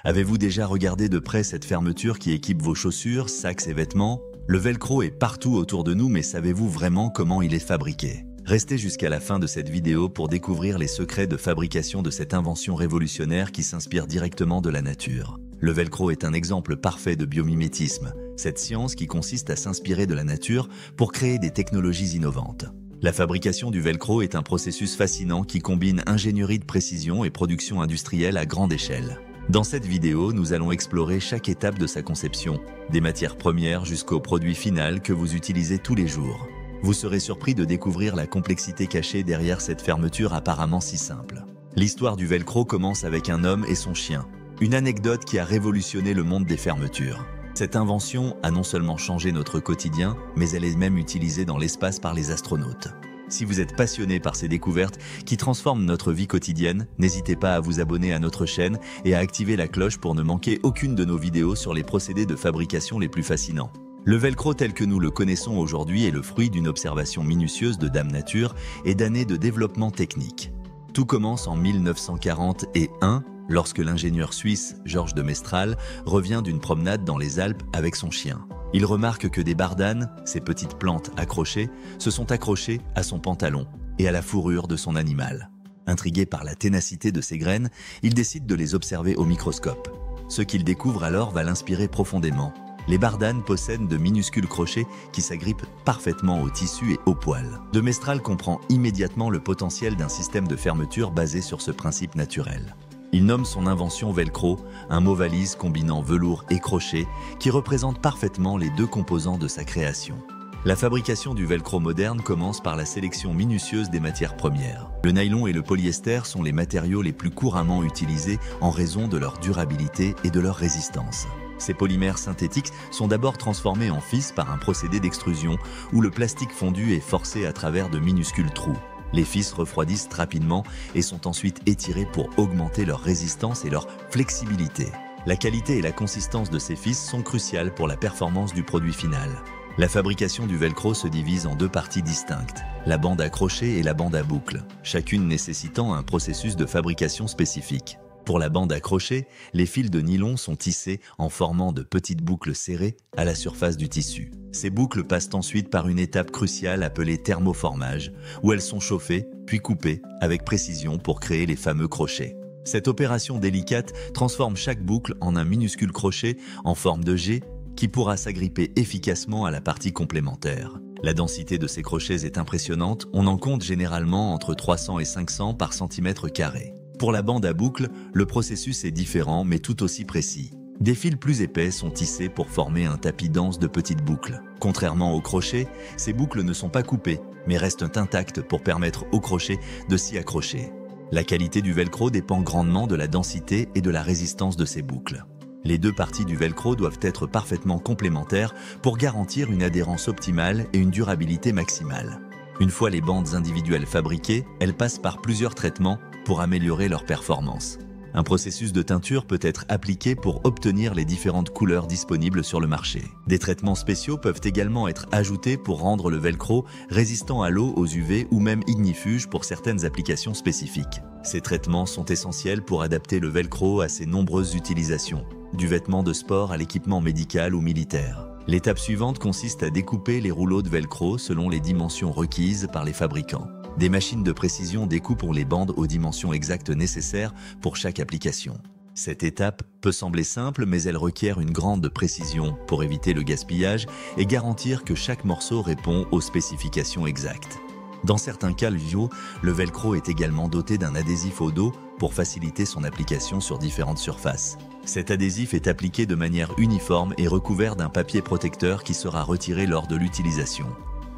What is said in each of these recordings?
Avez-vous déjà regardé de près cette fermeture qui équipe vos chaussures, sacs et vêtements? Le velcro est partout autour de nous, mais savez-vous vraiment comment il est fabriqué? Restez jusqu'à la fin de cette vidéo pour découvrir les secrets de fabrication de cette invention révolutionnaire qui s'inspire directement de la nature. Le velcro est un exemple parfait de biomimétisme, cette science qui consiste à s'inspirer de la nature pour créer des technologies innovantes. La fabrication du velcro est un processus fascinant qui combine ingénierie de précision et production industrielle à grande échelle. Dans cette vidéo, nous allons explorer chaque étape de sa conception, des matières premières jusqu'au produit final que vous utilisez tous les jours. Vous serez surpris de découvrir la complexité cachée derrière cette fermeture apparemment si simple. L'histoire du velcro commence avec un homme et son chien, une anecdote qui a révolutionné le monde des fermetures. Cette invention a non seulement changé notre quotidien, mais elle est même utilisée dans l'espace par les astronautes. Si vous êtes passionné par ces découvertes qui transforment notre vie quotidienne, n'hésitez pas à vous abonner à notre chaîne et à activer la cloche pour ne manquer aucune de nos vidéos sur les procédés de fabrication les plus fascinants. Le velcro tel que nous le connaissons aujourd'hui est le fruit d'une observation minutieuse de Dame Nature et d'années de développement technique. Tout commence en 1941, lorsque l'ingénieur suisse Georges de Mestral revient d'une promenade dans les Alpes avec son chien. Il remarque que des bardanes, ces petites plantes accrochées, se sont accrochées à son pantalon et à la fourrure de son animal. Intrigué par la ténacité de ces graines, il décide de les observer au microscope. Ce qu'il découvre alors va l'inspirer profondément. Les bardanes possèdent de minuscules crochets qui s'agrippent parfaitement au tissu et aux poils. De Mestral comprend immédiatement le potentiel d'un système de fermeture basé sur ce principe naturel. Il nomme son invention velcro, un mot valise combinant velours et crochet qui représente parfaitement les deux composants de sa création. La fabrication du velcro moderne commence par la sélection minutieuse des matières premières. Le nylon et le polyester sont les matériaux les plus couramment utilisés en raison de leur durabilité et de leur résistance. Ces polymères synthétiques sont d'abord transformés en fils par un procédé d'extrusion où le plastique fondu est forcé à travers de minuscules trous. Les fils refroidissent rapidement et sont ensuite étirés pour augmenter leur résistance et leur flexibilité. La qualité et la consistance de ces fils sont cruciales pour la performance du produit final. La fabrication du velcro se divise en deux parties distinctes, la bande à crochet et la bande à boucle, chacune nécessitant un processus de fabrication spécifique. Pour la bande à crochet, les fils de nylon sont tissés en formant de petites boucles serrées à la surface du tissu. Ces boucles passent ensuite par une étape cruciale appelée thermoformage, où elles sont chauffées puis coupées avec précision pour créer les fameux crochets. Cette opération délicate transforme chaque boucle en un minuscule crochet en forme de G qui pourra s'agripper efficacement à la partie complémentaire. La densité de ces crochets est impressionnante, on en compte généralement entre 300 et 500 par centimètre carré. Pour la bande à boucle, le processus est différent mais tout aussi précis. Des fils plus épais sont tissés pour former un tapis dense de petites boucles. Contrairement aux crochets, ces boucles ne sont pas coupées, mais restent intactes pour permettre aux crochets de s'y accrocher. La qualité du velcro dépend grandement de la densité et de la résistance de ces boucles. Les deux parties du velcro doivent être parfaitement complémentaires pour garantir une adhérence optimale et une durabilité maximale. Une fois les bandes individuelles fabriquées, elles passent par plusieurs traitements pour améliorer leur performance. Un processus de teinture peut être appliqué pour obtenir les différentes couleurs disponibles sur le marché. Des traitements spéciaux peuvent également être ajoutés pour rendre le velcro résistant à l'eau, aux UV ou même ignifuge pour certaines applications spécifiques. Ces traitements sont essentiels pour adapter le velcro à ses nombreuses utilisations, du vêtement de sport à l'équipement médical ou militaire. L'étape suivante consiste à découper les rouleaux de velcro selon les dimensions requises par les fabricants. Des machines de précision découpent les bandes aux dimensions exactes nécessaires pour chaque application. Cette étape peut sembler simple, mais elle requiert une grande précision pour éviter le gaspillage et garantir que chaque morceau répond aux spécifications exactes. Dans certains cas, le velcro est également doté d'un adhésif au dos pour faciliter son application sur différentes surfaces. Cet adhésif est appliqué de manière uniforme et recouvert d'un papier protecteur qui sera retiré lors de l'utilisation.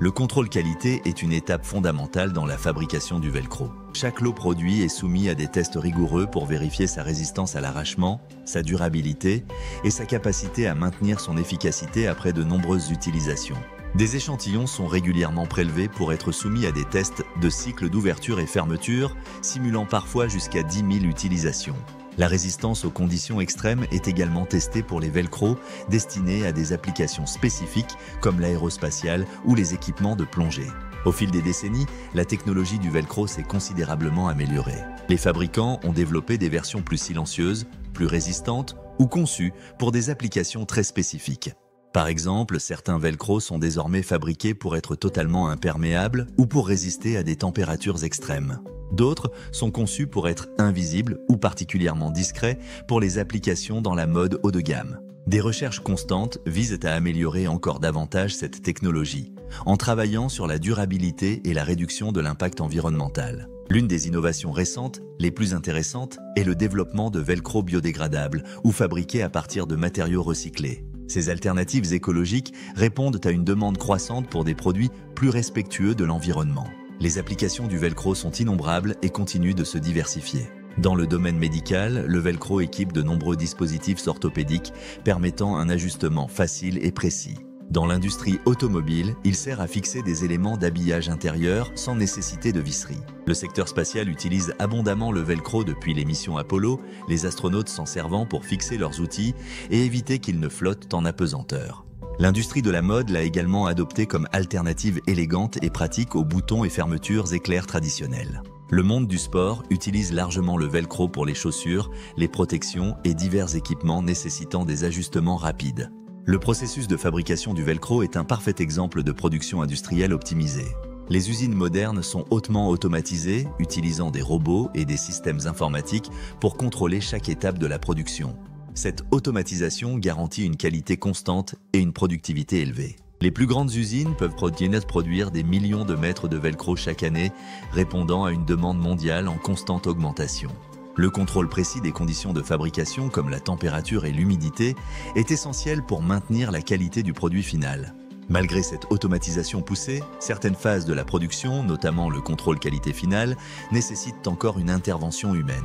Le contrôle qualité est une étape fondamentale dans la fabrication du velcro. Chaque lot produit est soumis à des tests rigoureux pour vérifier sa résistance à l'arrachement, sa durabilité et sa capacité à maintenir son efficacité après de nombreuses utilisations. Des échantillons sont régulièrement prélevés pour être soumis à des tests de cycle d'ouverture et fermeture, simulant parfois jusqu'à 10 000 utilisations. La résistance aux conditions extrêmes est également testée pour les velcros destinés à des applications spécifiques comme l'aérospatiale ou les équipements de plongée. Au fil des décennies, la technologie du velcro s'est considérablement améliorée. Les fabricants ont développé des versions plus silencieuses, plus résistantes ou conçues pour des applications très spécifiques. Par exemple, certains velcros sont désormais fabriqués pour être totalement imperméables ou pour résister à des températures extrêmes. D'autres sont conçus pour être invisibles ou particulièrement discrets pour les applications dans la mode haut de gamme. Des recherches constantes visent à améliorer encore davantage cette technologie, en travaillant sur la durabilité et la réduction de l'impact environnemental. L'une des innovations récentes, les plus intéressantes, est le développement de velcro biodégradables ou fabriqués à partir de matériaux recyclés. Ces alternatives écologiques répondent à une demande croissante pour des produits plus respectueux de l'environnement. Les applications du velcro sont innombrables et continuent de se diversifier. Dans le domaine médical, le velcro équipe de nombreux dispositifs orthopédiques permettant un ajustement facile et précis. Dans l'industrie automobile, il sert à fixer des éléments d'habillage intérieur sans nécessité de visserie. Le secteur spatial utilise abondamment le velcro depuis les missions Apollo, les astronautes s'en servant pour fixer leurs outils et éviter qu'ils ne flottent en apesanteur. L'industrie de la mode l'a également adopté comme alternative élégante et pratique aux boutons et fermetures éclairs traditionnels. Le monde du sport utilise largement le velcro pour les chaussures, les protections et divers équipements nécessitant des ajustements rapides. Le processus de fabrication du velcro est un parfait exemple de production industrielle optimisée. Les usines modernes sont hautement automatisées, utilisant des robots et des systèmes informatiques pour contrôler chaque étape de la production. Cette automatisation garantit une qualité constante et une productivité élevée. Les plus grandes usines peuvent produire des millions de mètres de velcro chaque année, répondant à une demande mondiale en constante augmentation. Le contrôle précis des conditions de fabrication, comme la température et l'humidité, est essentiel pour maintenir la qualité du produit final. Malgré cette automatisation poussée, certaines phases de la production, notamment le contrôle qualité finale, nécessitent encore une intervention humaine.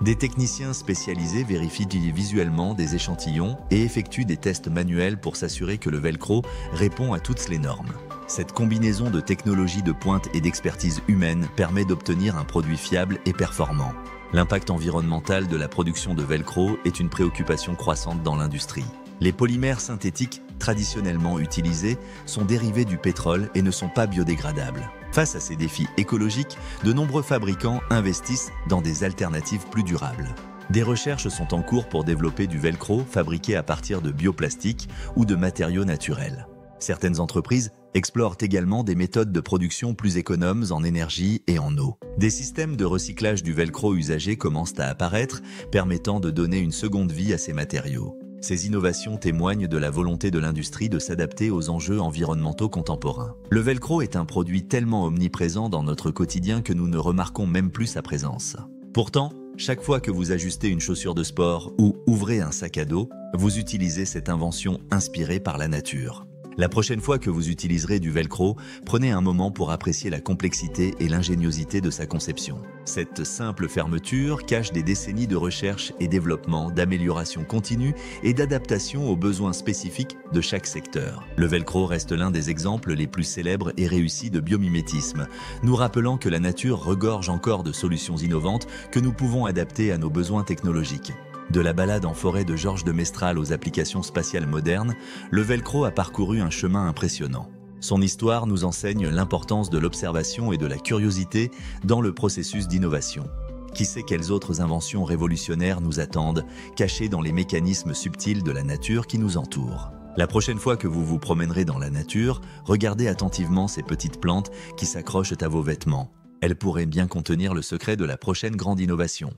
Des techniciens spécialisés vérifient visuellement des échantillons et effectuent des tests manuels pour s'assurer que le velcro répond à toutes les normes. Cette combinaison de technologies de pointe et d'expertise humaine permet d'obtenir un produit fiable et performant. L'impact environnemental de la production de velcro est une préoccupation croissante dans l'industrie. Les polymères synthétiques traditionnellement utilisés sont dérivés du pétrole et ne sont pas biodégradables. Face à ces défis écologiques, de nombreux fabricants investissent dans des alternatives plus durables. Des recherches sont en cours pour développer du velcro fabriqué à partir de bioplastique ou de matériaux naturels. Certaines entreprises explorent également des méthodes de production plus économes en énergie et en eau. Des systèmes de recyclage du velcro usagé commencent à apparaître, permettant de donner une seconde vie à ces matériaux. Ces innovations témoignent de la volonté de l'industrie de s'adapter aux enjeux environnementaux contemporains. Le velcro est un produit tellement omniprésent dans notre quotidien que nous ne remarquons même plus sa présence. Pourtant, chaque fois que vous ajustez une chaussure de sport ou ouvrez un sac à dos, vous utilisez cette invention inspirée par la nature. La prochaine fois que vous utiliserez du velcro, prenez un moment pour apprécier la complexité et l'ingéniosité de sa conception. Cette simple fermeture cache des décennies de recherche et développement, d'amélioration continue et d'adaptation aux besoins spécifiques de chaque secteur. Le velcro reste l'un des exemples les plus célèbres et réussis de biomimétisme, nous rappelant que la nature regorge encore de solutions innovantes que nous pouvons adapter à nos besoins technologiques. De la balade en forêt de Georges de Mestral aux applications spatiales modernes, le velcro a parcouru un chemin impressionnant. Son histoire nous enseigne l'importance de l'observation et de la curiosité dans le processus d'innovation. Qui sait quelles autres inventions révolutionnaires nous attendent, cachées dans les mécanismes subtils de la nature qui nous entoure. La prochaine fois que vous vous promènerez dans la nature, regardez attentivement ces petites plantes qui s'accrochent à vos vêtements. Elles pourraient bien contenir le secret de la prochaine grande innovation.